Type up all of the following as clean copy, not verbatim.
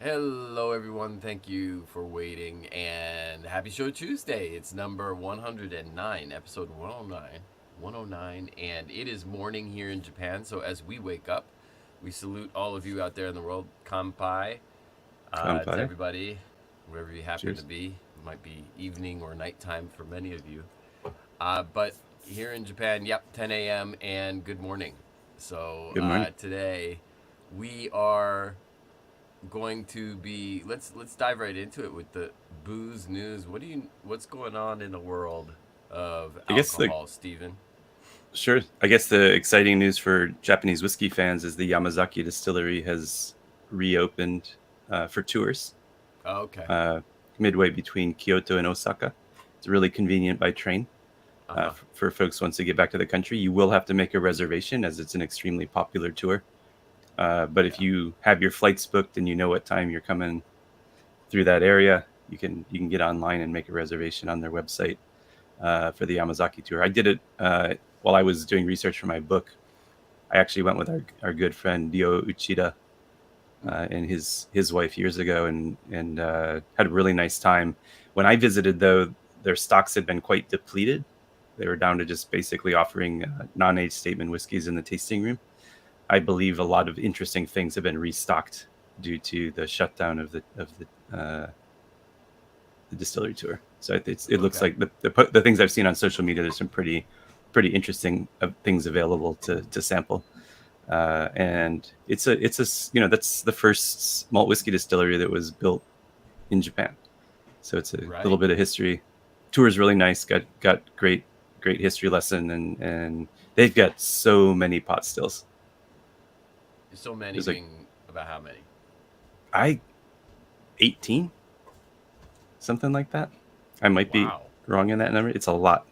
Hello, everyone. Thank you for waiting, and happy Shochu'sday. It's number 109, episode 109, 109, and it is morning here in Japan. So as we wake up, we salute all of you out there in the world. Kanpai to Kanpai. everybody, wherever you happen to Cheers. be. It might be evening or nighttime for many of you. But here in Japan, yep, 10 a.m. and good morning. So Good morning. today we are going to be let's dive right into it with the booze news. What's going on in the world of I guess the alcohol, Steven? sure. I guess the exciting news for Japanese whiskey fans is the Yamazaki Distillery has reopened for tours Oh, okay. uh, midway between Kyoto and Osaka. It's really convenient by train Uh-huh. for folks once they get back to the country. You will have to make a reservation as it's an extremely popular tour. But if Yeah. you have your flights booked and you know what time you're coming through that area, you can get online and make a reservation on their website for the Yamazaki tour. I did it while I was doing research for my book. I actually went with our good friend Dio Uchida and his wife years ago, and had a really nice time. When I visited, though, their stocks had been quite depleted. They were down to just basically offering non-age statement whiskeys in the tasting room. I believe a lot of interesting things have been restocked due to the shutdown of the distillery tour. So it looks Okay. like the things I've seen on social media. There's some pretty interesting things available to sample, and that's the first malt whiskey distillery that was built in Japan. So it's a little Right. bit of history. Tour is really nice. Got great history lesson, and they've got so many pot stills. So many There's like being about how many? I 18 something like that. I might be Wow. wrong in that number. It's a lot.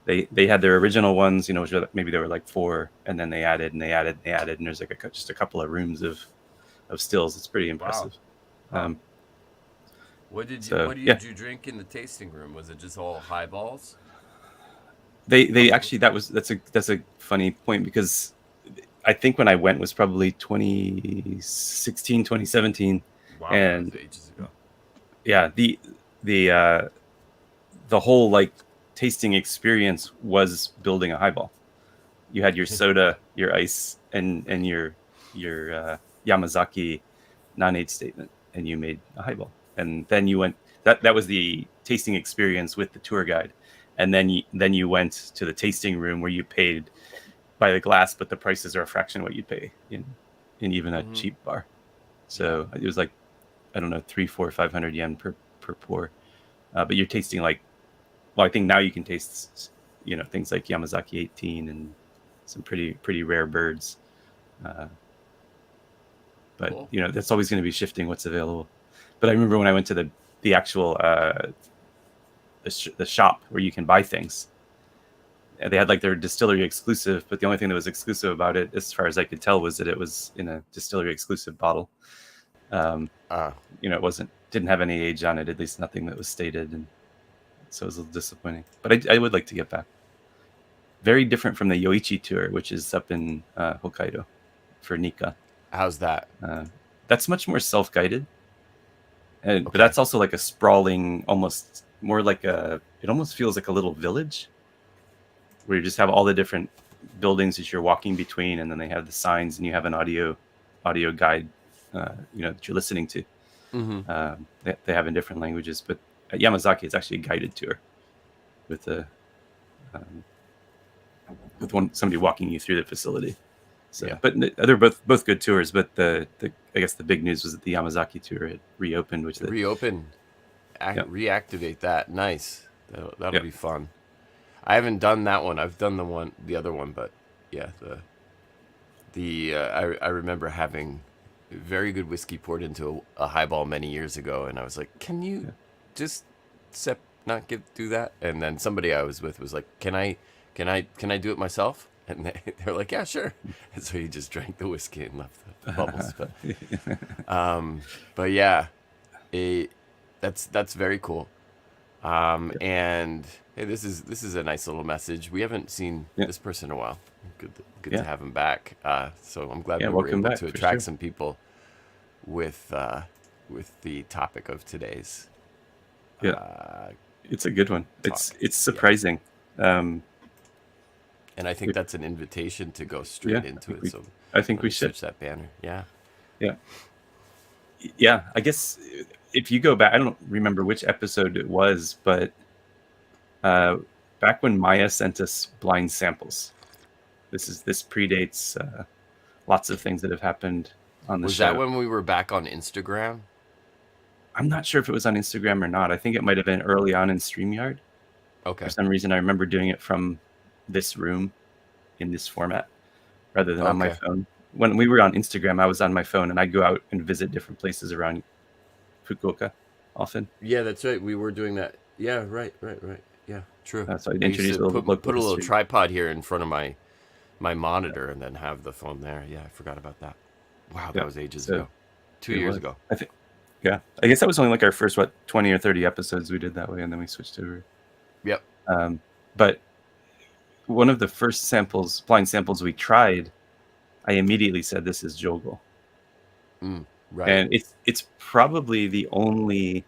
They had their original ones, which maybe there were like four, and then they added and they added and they added, and there's like just a couple of rooms of stills. It's pretty Wow. impressive. Huh. Um, What so did yeah, you drink in the tasting room? Was it just all highballs? they actually that's a funny point because I think when I went was probably 2016, 2017, Wow, that was and ages ago. yeah, the the whole like tasting experience was building a highball. You had your soda, your ice, and your Yamazaki non-age statement, and you made a highball. And then you went. That was the tasting experience with the tour guide, and then you went to the tasting room where you paid by the glass, but the prices are a fraction of what you'd pay in even a Mm-hmm. cheap bar. Yeah. So it was like, I don't know, 3, 4, 500 yen per pour. But you're tasting like, well, I think now you can taste things like Yamazaki 18 and some pretty rare birds. Uh, but Cool. that's always going to be shifting what's available. But I remember when I went to the actual the shop where you can buy things. They had like their distillery exclusive, but the only thing that was exclusive about it, as far as I could tell, was that it was in a distillery exclusive bottle. Um, Uh, it didn't have any age on it, at least nothing that was stated, and so it was a little disappointing. But I would like to get back. Very different from the Yoichi tour, which is up in Hokkaido for Nika. how's that? Uh, that's much more self-guided, but Okay. that's also like a sprawling, almost more like it almost feels like a little village where you just have all the different buildings that you're walking between, and then they have the signs, and you have an audio guide, that you're listening to. Mm-hmm. They have in different languages, but at Yamazaki, it's actually a guided tour with a um, somebody walking you through the facility. So, Yeah. but they're both good tours. But the I guess the big news was that the Yamazaki tour had reopened, which Reopen, yeah, reactivate that. Nice. That'll yeah, be fun. I haven't done that one. I've done the other one, but yeah, I remember having very good whiskey poured into a highball many years ago, and I was like, "Can you yeah. just not do that?" And then somebody I was with was like, can I do it myself?" And they're like, "Yeah, sure." And so he just drank the whiskey and left the bubbles. But yeah, it, that's very cool. And hey, this is a nice little message. We haven't seen Yeah, this person in a while. Good to yeah, have him back. So I'm glad yeah. we were Welcome able back to for attract sure. some people with with the topic of today's It's a good one. talk. It's surprising. And I think that's an invitation to go straight into it. So I think we should switch that banner. Yeah. I guess if you go back, I don't remember which episode it was, but back when Maya sent us blind samples, this predates lots of things that have happened on the show. Was that when we were back on Instagram? I'm not sure if it was on Instagram or not. I think it might have been early on in StreamYard. Okay. For some reason, I remember doing it from this room in this format rather than on my phone. When we were on Instagram, I was on my phone, and I'd go out and visit different places around Fukuoka often. Yeah, that's right. We were doing that. Yeah, right. Yeah, true. So I'd introduce put a little tripod here in front of my monitor and then have the phone there. Yeah, I forgot about that. Wow, that was ages ago. 2 years ago. I think. Yeah, I guess that was only like our first 20 or 30 episodes we did that way, and then we switched over. Yep. But one of the first blind samples we tried, I immediately said, "This is Jougo." Right. And it's probably the only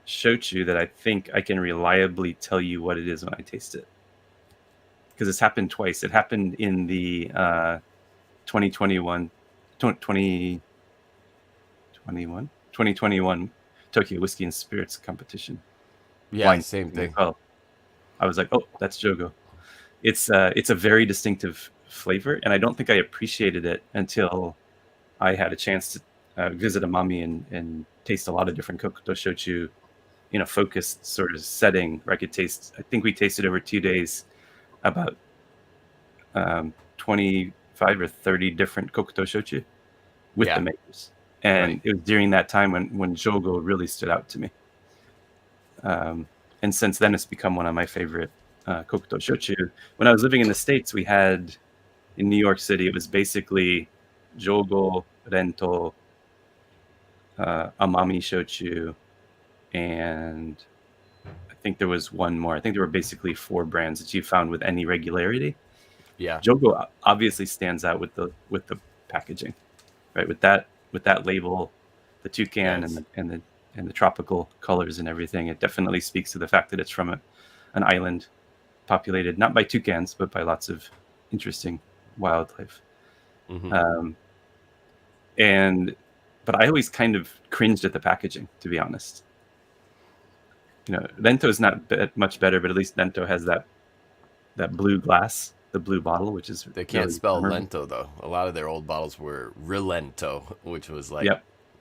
shochu that I think I can reliably tell you what it is when I taste it, because it's happened twice. It happened in the 2021 Tokyo Whiskey and Spirits competition. Yeah, same thing. Well, I was like, "Oh, that's Jougo." It's a very distinctive flavor, and I don't think I appreciated it until I had a chance to visit Amami and taste a lot of different Kokuto shochu in a focused sort of setting where I could taste. I think we tasted over 2 days about 25 or 30 different Kokuto shochu with the makers. And it was during that time when Jougo really stood out to me. And since then, it's become one of my favorite Kokuto shochu. When I was living in the States, we had, in New York City, it was basically Jougo, Rento, Amami shochu, and I think there was one more. I think there were basically 4 brands that you found with any regularity. Yeah. Jougo obviously stands out with the packaging, right? With that label, the toucan and the tropical colors and everything. It definitely speaks to the fact that it's from an island populated not by toucans but by lots of interesting wildlife. But I always kind of cringed at the packaging, to be honest. Rento is not much better, but at least Rento has that blue glass, the blue bottle, which is they can't spell lento though. A lot of their old bottles were Rilento, which was like,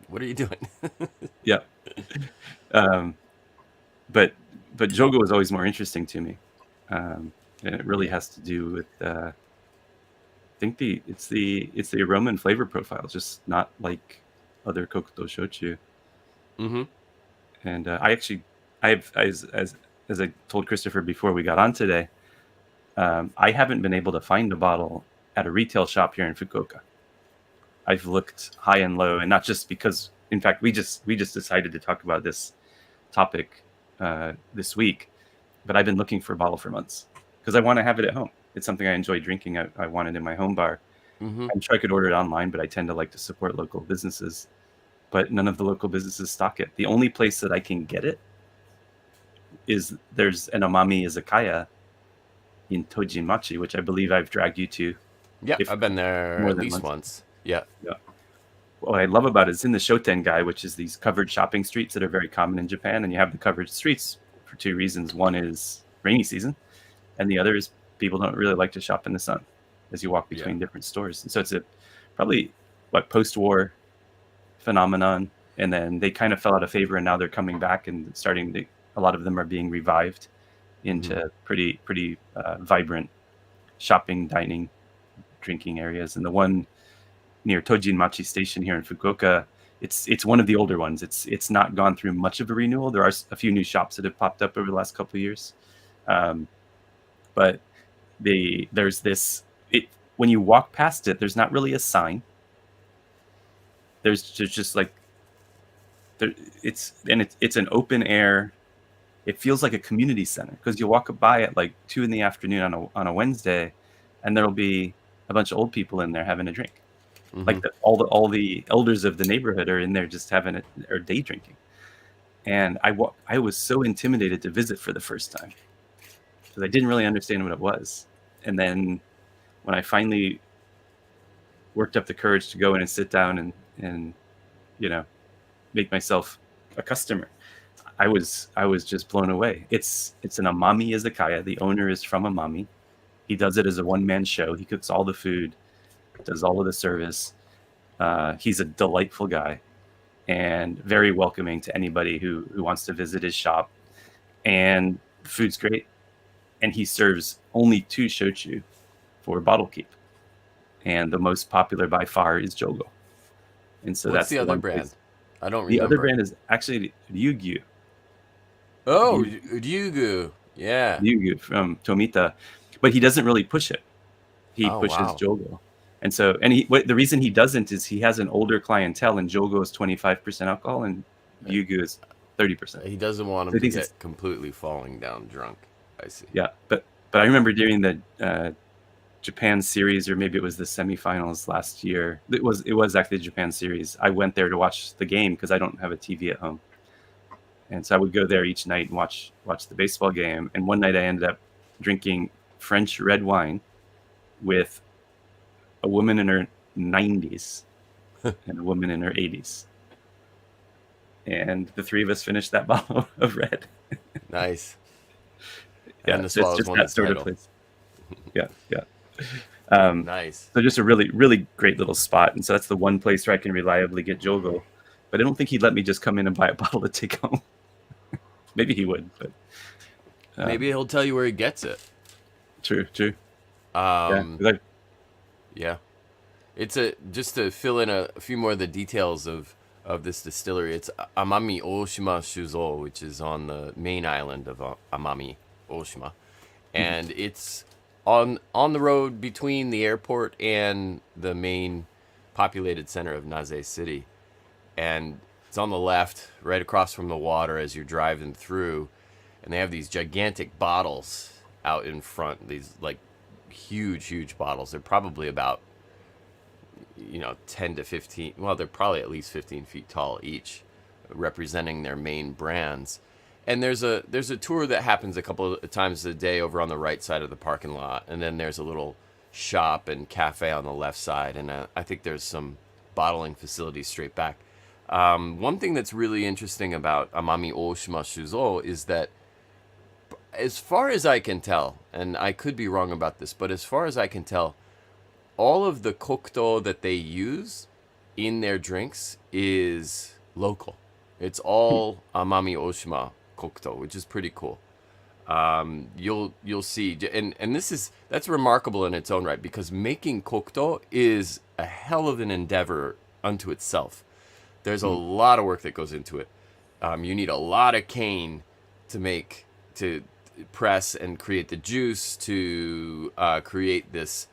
what are you doing? But Jougo was always more interesting to me, and it really has to do with I think it's the aroma and flavor profile, just not like other Kokuto shochu. And I have, as I told Christopher before we got on today, I haven't been able to find a bottle at a retail shop here in Fukuoka. I've looked high and low, and not just because. In fact, we just decided to talk about this topic this week, but I've been looking for a bottle for months because I want to have it at home. It's something I enjoy drinking. I want it in my home bar. I'm sure I could order it online, but I tend to like to support local businesses. But none of the local businesses stock it. The only place that I can get it is there's an Amami Izakaya in Tojinmachi, which I believe I've dragged you to. Yeah, I've been there at least once. Yeah. What I love about it is in the Shotengai, which is these covered shopping streets that are very common in Japan. And you have the covered streets for 2 reasons. One is rainy season, and the other is people don't really like to shop in the sun as you walk between different stores. And so it's probably post-war phenomenon. And then they kind of fell out of favor, and now they're coming back and a lot of them are being revived into pretty vibrant shopping, dining, drinking areas. And the one near Tojinmachi Station here in Fukuoka, it's one of the older ones. It's not gone through much of a renewal. There are a few new shops that have popped up over the last couple of years, but there's this. When you walk past it, there's not really a sign. There's just like it's an open air. It feels like a community center because you walk by at like 2 p.m. on a Wednesday, and there'll be a bunch of old people in there having a drink. Hmm. Like all the elders of the neighborhood are in there just having or day drinking. And I was so intimidated to visit for the first time because I didn't really understand what it was. And then when I finally worked up the courage to go in and sit down and you know make myself a customer, I was just blown away. It's an Amami izakaya. The owner is from Amami. He does it as a one-man show. He cooks all the food, does all of the service. He's a delightful guy and very welcoming to anybody who wants to visit his shop. And the food's great. And he serves only 2 shochu for bottle keep. And the most popular by far is Jougo. And so What's that's the the other one brand? place. I don't The other remember. brand is actually Ryugyu. Oh, Jougo. Yeah. Ryugyu from Tomita. But he doesn't really push it. He Oh, pushes wow. Jougo. And so, the reason he doesn't is he has an older clientele, and Jougo is 25% alcohol, and Ryugyu is 30%. He doesn't want So him he to thinks it's, get completely falling down drunk. I see. yeah. But I remember during the Japan series, or maybe it was the semifinals last year. It was actually the Japan series. I went there to watch the game because I don't have a TV at home, and so I would go there each night and watch the baseball game. And one night I ended up drinking French red wine with a woman in her 90s and a woman in her 80s, and the 3 of us finished that bottle of red. Nice. Yeah, And the so it's Swallows just won that the sort of title. place. Yeah, yeah. Nice. So just a really, really great little spot. And so that's the one place where I can reliably get Jougo. But I don't think he'd let me just come in and buy a bottle to take home. Maybe he would, but Maybe he'll tell you where he gets it. true. Um, Yeah, yeah. It's just to fill in a few more of the details of this distillery. It's Amami Oshima Shuzo, which is on the main island of Amami Oshima, and it's on the road between the airport and the main populated center of Naze City, and it's on the left, right across from the water as you're driving through, and they have these gigantic bottles out in front. These like huge bottles. They're probably about 10 to 15, well, they're probably at least 15 feet tall each, representing their main brands. And there's a tour that happens a couple of times a day over on the right side of the parking lot, and then there's a little shop and cafe on the left side, and I think there's some bottling facilities straight back. One thing that's really interesting about Amami Oshima Shuzo is that, as far as I can tell, and I could be wrong about this, but as far as I can tell, all of the kokuto that they use in their drinks is local. It's all Amami Oshima kokuto, which is pretty cool. You'll see, and that's remarkable in its own right, because making kokuto is a hell of an endeavor unto itself. There's a lot of work that goes into it. You need a lot of cane to press and create the juice to create this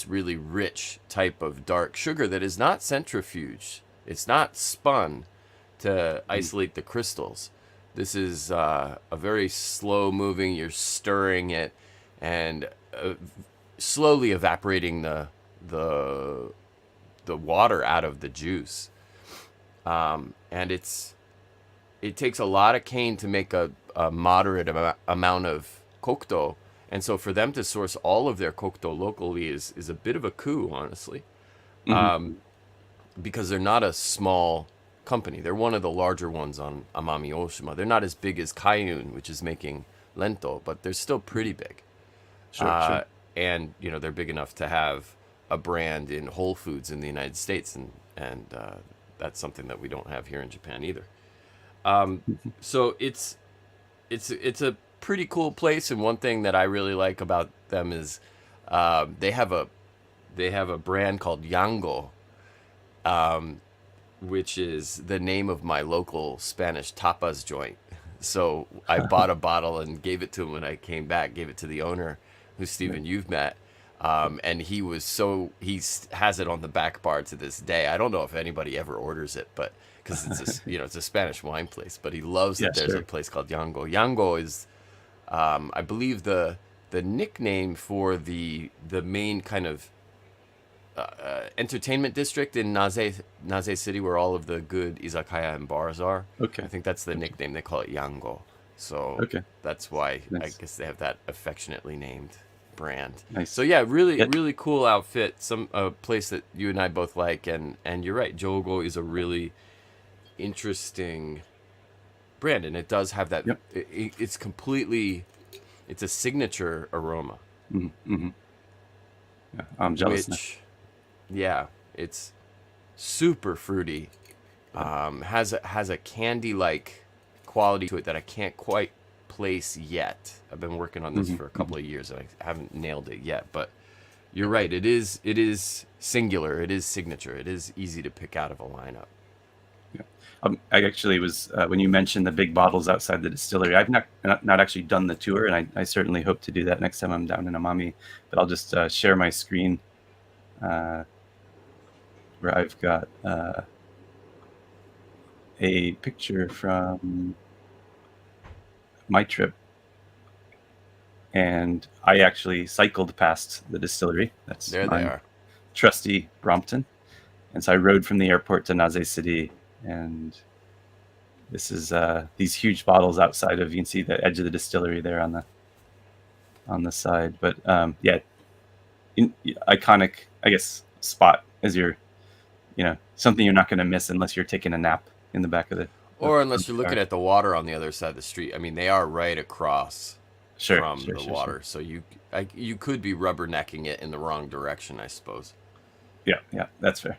really rich type of dark sugar that is not centrifuged. It's not spun to isolate the crystals. This is a very slow moving. You're stirring it and slowly evaporating the water out of the juice. And it takes a lot of cane to make a moderate amount of kokuto. And so for them to source all of their kokuto locally is a bit of a coup, honestly, because they're not a small company. They're one of the larger ones on Amami Oshima. They're not as big as Kaiun, which is making lento, but they're still pretty big. sure. And they're big enough to have a brand in Whole Foods in the United States, and that's something that we don't have here in Japan either. So it's a pretty cool place, and one thing that I really like about them is they have a brand called Yango, which is the name of my local Spanish tapas joint. So I bought a bottle and gave it to him when I came back. Gave it to the owner, who Stephen you've met, and he has it on the back bar to this day. I don't know if anybody ever orders it, but because it's a Spanish wine place, but he loves that there's a place called Yango. Yango is, I believe, the nickname for the main kind of entertainment district in Naze City, where all of the good izakaya and bars are. Okay. I think that's the nickname. They call it Yango. So Okay. that's why I Nice. guess they have that affectionately named brand. Nice. So yeah, really, Yeah. really cool outfit. Some place that you and I both like, and you're right. Jougo is a really interesting brand, and it does have that. Yep. It's completely, it's a signature aroma. Mm-hmm. Yeah, I'm jealous. Which, yeah, it's super fruity. Has a candy like quality to it that I can't quite place yet. I've been working on this for a couple of years and I haven't nailed it yet. But you're right. It is singular. It is signature. It is easy to pick out of a lineup. Yeah. I actually was when you mentioned the big bottles outside the distillery. I've not actually done the tour, and I certainly hope to do that next time I'm down in Amami. But I'll just share my screen where I've got a picture from my trip, and I actually cycled past the distillery. That's There they are. Trusty Brompton, and so I rode from the airport to Naze City, and this is these huge bottles outside of. You can see the edge of the distillery there on the side, but yeah, iconic, I guess, spot as you're, something you're not going to miss unless you're taking a nap in the back of the. Or unless you're looking at the water on the other side of the street. I mean, they are right across from the water. So you could be rubbernecking it in the wrong direction, I suppose. Yeah, that's fair.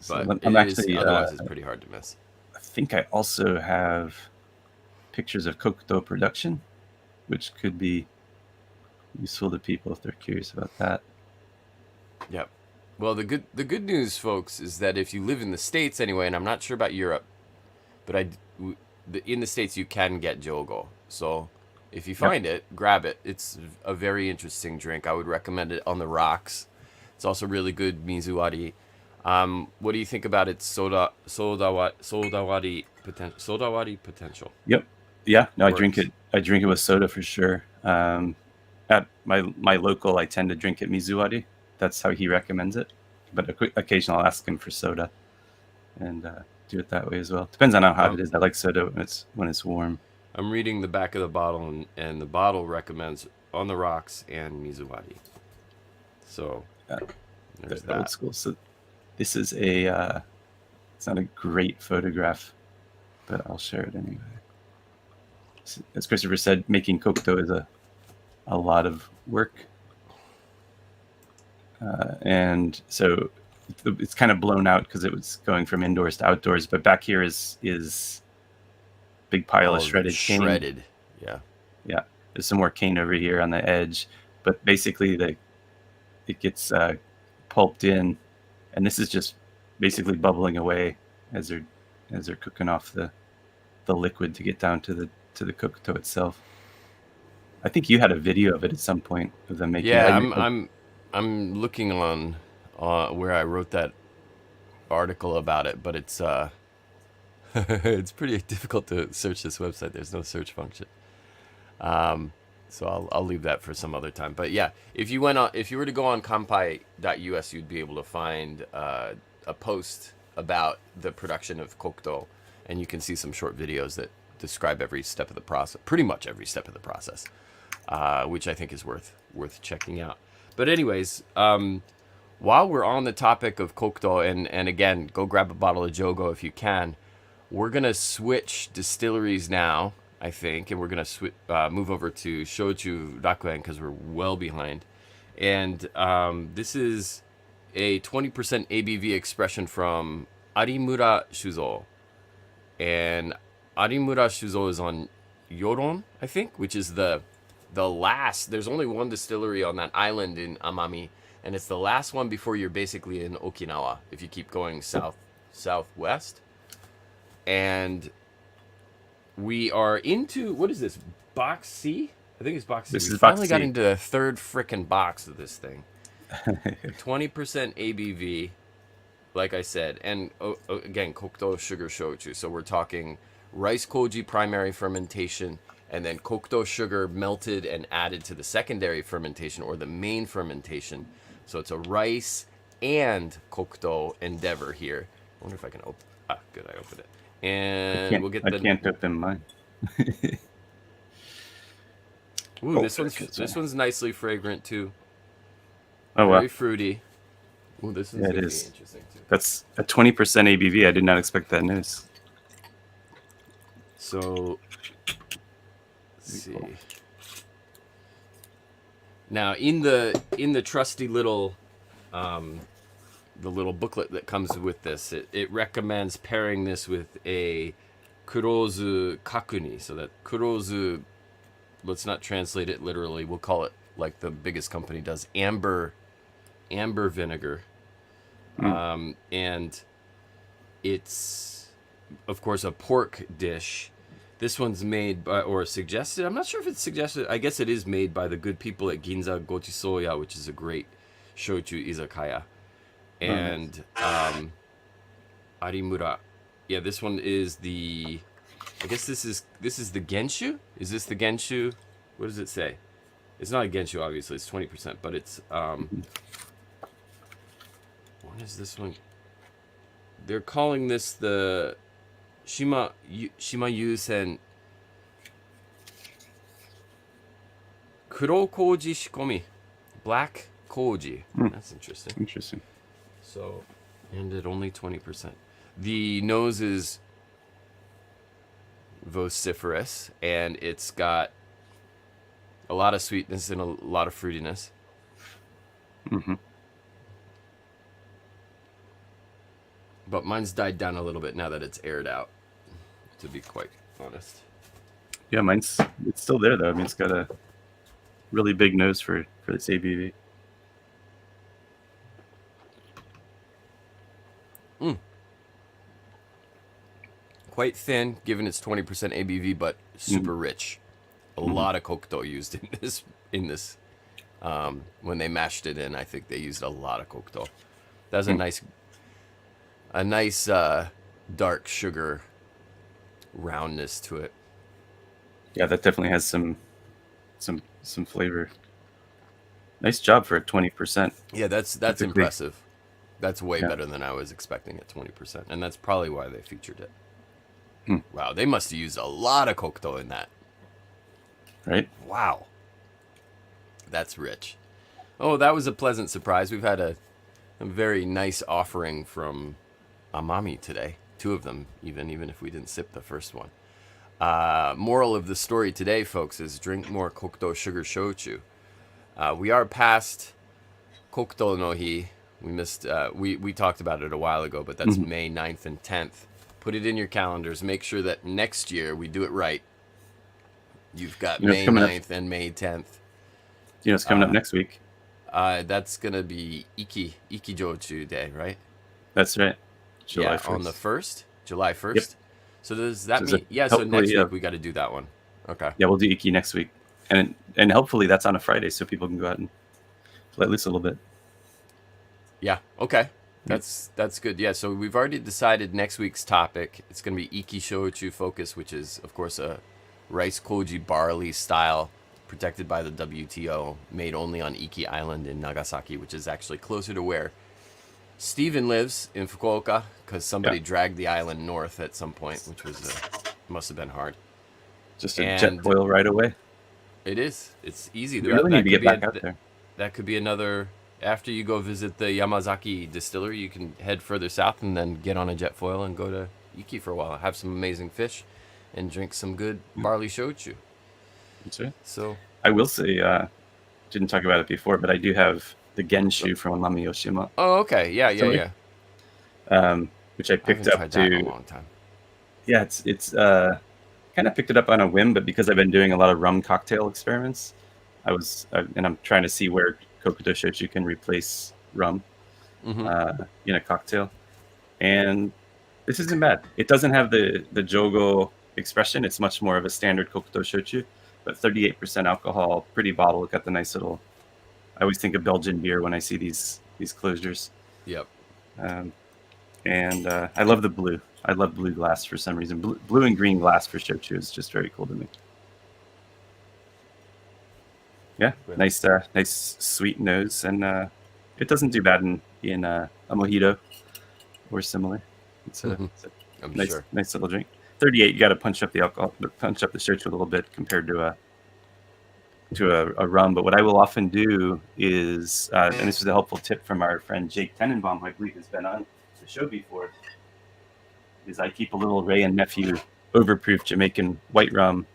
But so I'm actually, otherwise it's pretty hard to miss. I think I also have pictures of Kokuto production, which could be useful to people if they're curious about that. Yep. Well, the good news, folks, is that if you live in the States anyway, and I'm not sure about Europe, but in the States you can get Jougo. So if you find it, grab it. It's a very interesting drink. I would recommend it on the rocks. It's also really good mizuwari. What do you think about its sodawari potential? Yep. Yeah. No, I drink it. I drink it with soda for sure. At my local, I tend to drink it mizuwari. That's how he recommends it. But occasionally I'll ask him for soda, and do it that way as well. Depends on how hot it is. I like soda when it's warm. I'm reading the back of the bottle, and the bottle recommends on the rocks and mizuwari. So there's that. Old school. So this is it's not a great photograph, but I'll share it anyway. As Christopher said, making Kokuto is a lot of work. And so it's kind of blown out because it was going from indoors to outdoors. But back here is big pile of shredded cane. Shredded, yeah. Yeah, there's some more cane over here on the edge. But basically, it gets pulped in, and this is just basically bubbling away as they're cooking off the liquid to get down to the Kokuto itself. I think you had a video of it at some point of them making. Yeah, I'm looking on where I wrote that article about it, but it's it's pretty difficult to search this website. There's no search function, so I'll leave that for some other time. But yeah, if you were to go on kanpai.us, you'd be able to find a post about the production of Kokuto, and you can see some short videos that describe every step of the process, pretty much every step of the process, which I think is worth checking out. But anyways, while we're on the topic of Kokuto, and again, go grab a bottle of Jougo if you can, we're going to switch distilleries now, I think, and we're going to move over to Shochu'sday because we're well behind. And this is a 20% ABV expression from Arimura Shuzo. And Arimura Shuzo is on Yoron, I think, which is the last. There's only one distillery on that island in Amami, and it's the last one before you're basically in Okinawa if you keep going southwest. And we are into, what is this, box C? I think it's box C. We finally got into the third frickin' box of this thing. 20% ABV, like I said, and again, Kokuto sugar shochu. So we're talking rice koji primary fermentation, and then Kokuto sugar melted and added to the secondary fermentation or the main fermentation So it's a rice and kokuto endeavor here. I wonder if I can open. Ah, good, I opened it. And we'll get the. I can't open mine. Ooh, this one's nicely fragrant too. Oh wow, Very fruity. Ooh, this one's gonna be interesting too. That's a 20% ABV. I did not expect that news. So, let's see. Now, in the trusty little, the little booklet that comes with this, it recommends pairing this with a kurozu kakuni. So that kurozu, let's not translate it literally. We'll call it like the biggest company does, amber vinegar. And it's, of course, a pork dish. This one's made by, or suggested, I'm not sure if it's suggested, I guess it is made by the good people at Ginza Gochisoya, which is a great shochu izakaya. And Arimura. Yeah, this one is the, I guess this is the Genshu? Is this the Genshu? What does it say? It's not a Genshu, obviously, it's 20%, but it's, what is this one? They're calling this the Shima Yusen Kuro Koji Shikomi. Black Koji. That's interesting. Interesting. So, and at only 20%. The nose is vociferous, and it's got a lot of sweetness and a lot of fruitiness. But mine's died down a little bit now that it's aired out, to be quite honest. Yeah, it's still there though. I mean, it's got a really big nose for this ABV. Quite thin, given its 20% ABV, but super rich. A lot of kokuto used in this. When they mashed it in, I think they used a lot of kokuto. That's a nice dark sugar roundness to it. Yeah, that definitely has some flavor. Nice job for a 20%. Yeah, that's impressive. That's way better than I was expecting at 20%, and that's probably why they featured it. Wow, they must have used a lot of kokuto in that. Right? Wow. That's rich. Oh, that was a pleasant surprise. We've had a very nice offering from Amami today. 2 of them, even if we didn't sip the first one. Moral of the story today, folks, is drink more kokuto sugar shochu. We are past Kokuto no Hi. We missed. We talked about it a while ago, but that's May 9th and 10th. Put it in your calendars. Make sure that next year we do it right. You've got May 9th and May 10th. You know, it's coming up next week. That's gonna be Jougo-day, right? That's right. July 1st. On the 1st, July 1st. Yep. So does that mean? So next week we got to do that one. Okay. Yeah, we'll do Iki next week, and hopefully that's on a Friday, so people can go out and let loose a little bit. Yeah. Okay. That's good. Yeah. So we've already decided next week's topic. It's going to be Iki Shochu focus, which is of course a rice koji barley style, protected by the WTO, made only on Iki Island in Nagasaki, which is actually closer to where Steven lives in Fukuoka, because somebody dragged the island north at some point, which was must have been hard. Just a jet foil right away. It is. It's easy. You really need to get back out there. That could be another. After you go visit the Yamazaki Distillery, you can head further south and then get on a jet foil and go to Iki for a while. Have some amazing fish, and drink some good barley shochu. That's right. So I will say, didn't talk about it before, but I do have the Genshu from Amami Oshima. Oh, okay. Yeah. Which I picked up to. That in a long time. Yeah, it's kind of picked it up on a whim, but because I've been doing a lot of rum cocktail experiments, and I'm trying to see where kokuto shochu can replace rum in a cocktail, and this isn't bad. It doesn't have the Jougo expression. It's much more of a standard kokuto shochu, but 38% alcohol, pretty bottle. It got the nice little. I always think of Belgian beer when I see these closures. Yep. And I love the blue. I love blue glass for some reason. Blue and green glass for shochu is just very cool to me. Yeah, nice sweet nose and It doesn't do bad in a mojito or similar. It's a I'm nice sure. nice little drink. 38, you got to punch up the alcohol, punch up the shochu a little bit compared to a rum. But what I will often do is, and this was a helpful tip from our friend Jake Tenenbaum, who I believe has been on the show before, is I keep a little Ray and Nephew overproof Jamaican white rum.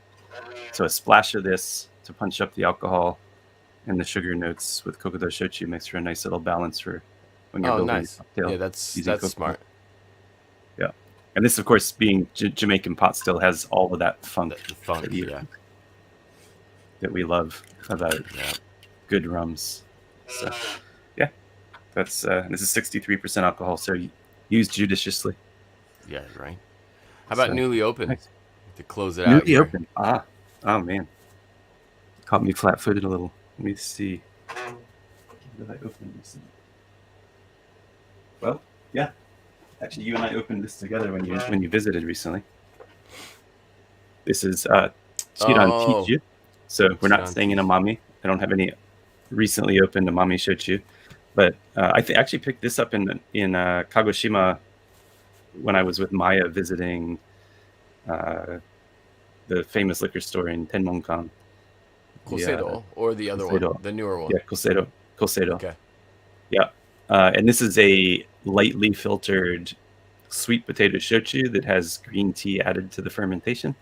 So a splash of this to punch up the alcohol and the sugar notes with Kokodo Shochu makes for a nice little balance for when you're building nice. a cocktail. Yeah, that's Kokodo. smart. Yeah. And this, of course, being Jamaican pot still has all of that funk, The funk, that we love about good rums. So, yeah, that's this is 63% alcohol, so use judiciously. Yeah, right. How about newly open? Nice. To close it out. Newly open. Oh man, caught me flat-footed a little. Let me see. Did I open this? Well, yeah. Actually, you and I opened this together when you visited recently. This is Chiron Tiju. So we're not staying in Amami. I don't have any recently opened Amami Shochu, but I actually picked this up in Kagoshima when I was with Maya visiting the famous liquor store in Tenmonkan. Kosedo, or the other one, the newer one. Yeah, Kosedo. Okay. Yeah, and this is a lightly filtered sweet potato shochu that has green tea added to the fermentation.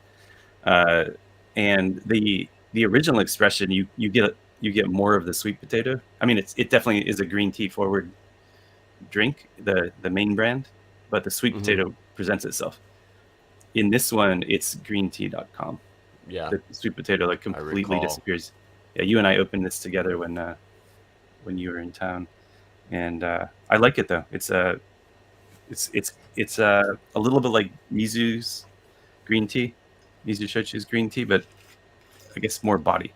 And the original expression, you get more of the sweet potato. I mean, it definitely is a green tea forward drink, the main brand, but the sweet potato presents itself. In this one, it's greentea.com. Yeah, the sweet potato like completely disappears. Yeah, you and I opened this together when you were in town, and I like it though. It's a little bit like Mizu's green tea, Mizu Shochu's green tea, but I guess more body.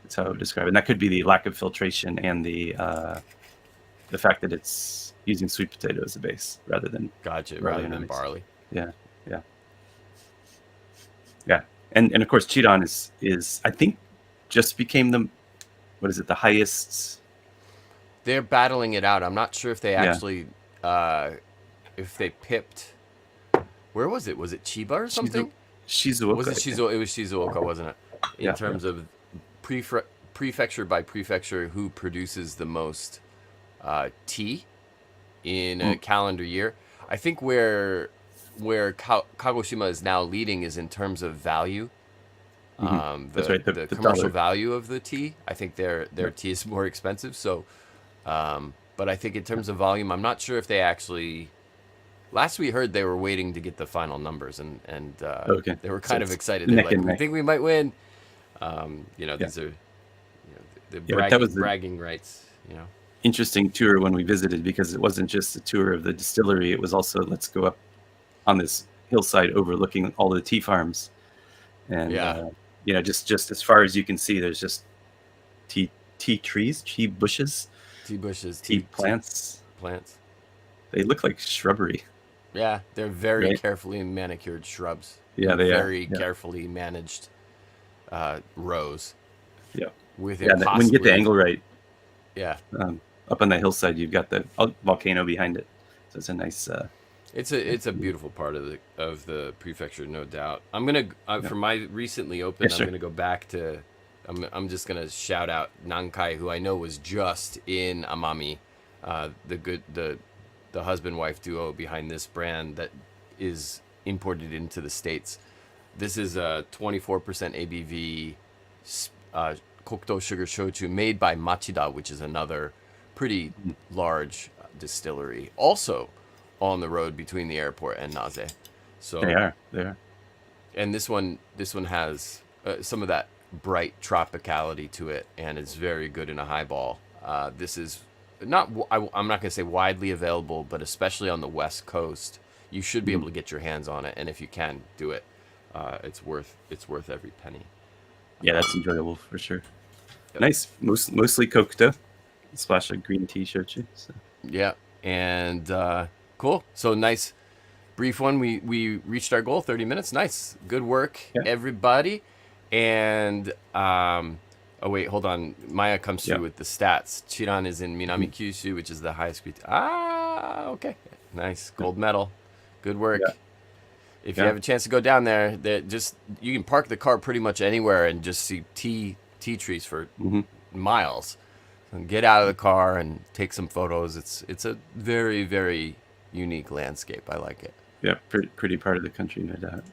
That's how I would describe it. And that could be the lack of filtration and the fact that it's using sweet potato as a base rather than rather than barley. Yeah. And of course, Chiron is I think just became the highest. They're battling it out. I'm not sure if they actually if they pipped. Where was it? Was it Chiba or something? Shizuoka. Was it Shizuoka? It was Shizuoka, wasn't it? In terms of prefecture by prefecture, who produces the most tea in a calendar year? I think where Kagoshima is now leading is in terms of value. That's right. The commercial value of the tea. I think their tea is more expensive. So, but I think in terms of volume, I'm not sure if they actually. Last we heard, they were waiting to get the final numbers, and they were kind of excited. They're like, we think we might win. These are the bragging rights. Interesting tour when we visited, because it wasn't just a tour of the distillery. It was also, let's go up on this hillside overlooking all the tea farms, and just as far as you can see, there's just tea trees, tea bushes, tea plants. They look like shrubbery. Yeah, they're very carefully manicured shrubs. Yeah, they are very carefully managed rows. Yeah, when you get the angle right. Yeah. Up on that hillside, you've got the volcano behind it, so it's a nice. It's a beautiful part of the prefecture, no doubt. I'm gonna for my recently opened. I'm gonna go back to. I'm just gonna shout out Nangkai, who I know was just in Amami, the husband-wife duo behind this brand that is imported into the States. This is a 24% ABV Kokuto sugar shochu made by Machida, which is another pretty large distillery, also on the road between the airport and Naze. So they are. And this one has some of that bright tropicality to it, and it's very good in a highball. This is I'm not going to say widely available, but especially on the West Coast, you should be able to get your hands on it, and if you can, do it. It's worth every penny. Yeah, that's enjoyable for sure. Yep. Nice, mostly Kokuto, splash of green tea shochu. So. Yeah, and cool. So nice, brief one. We reached our goal, 30 minutes. Nice, good work, everybody. And Oh wait, hold on. Maya comes through Yeah. with the stats. Chiron is in Minami Kyushu, which is the highest. Okay. Nice. Gold medal. Good work. Yeah. If you have a chance to go down there, you can park the car pretty much anywhere and just see tea trees for miles. And get out of the car and take some photos. It's a very, very unique landscape. I like it. Yeah, pretty part of the country, no doubt.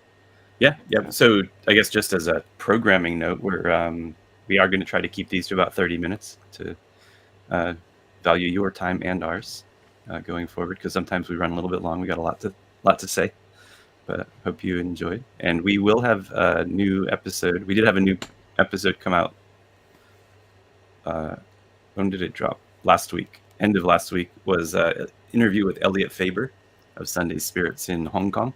Yeah. So I guess just as a programming note, we are going to try to keep these to about 30 minutes to value your time and ours going forward, because sometimes we run a little bit long. We got a lot to say, but hope you enjoyed. And we will have a new episode. We did have a new episode come out. When did it drop? Last week. End of last week was an interview with Elliot Faber of Sunday Spirits in Hong Kong.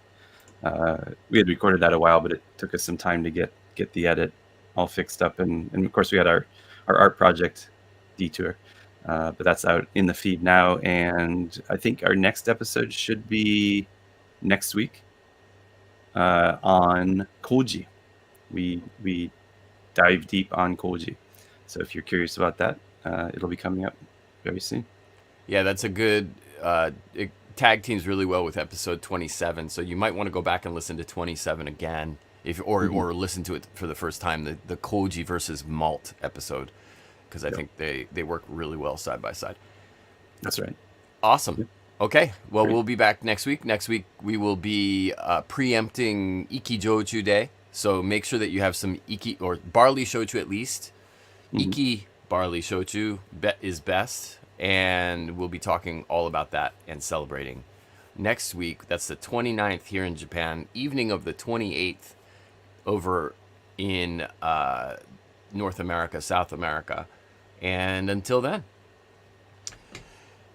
We had recorded that a while, but it took us some time to get the edit all fixed up, and of course we had our art project detour, but that's out in the feed now, and I think our next episode should be next week on Koji. We dive deep on Koji, so if you're curious about that, it'll be coming up very soon. Yeah, that's a good it tag teams really well with episode 27, so you might want to go back and listen to 27 again, or listen to it for the first time, the Koji versus malt episode, because I think they work really well side by side. That's right. Awesome. Yep. Okay, well, Great. we'll be back next week. Next week we will be preempting Iki Jougo-day, so make sure that you have some Iki or barley shochu at least. Iki barley shochu is best, and we'll be talking all about that and celebrating. Next week, that's the 29th here in Japan, evening of the 28th over in North America, South America. And until then,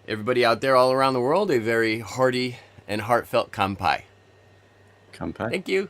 everybody out there all around the world, a very hearty and heartfelt kanpai. Kanpai. Thank you.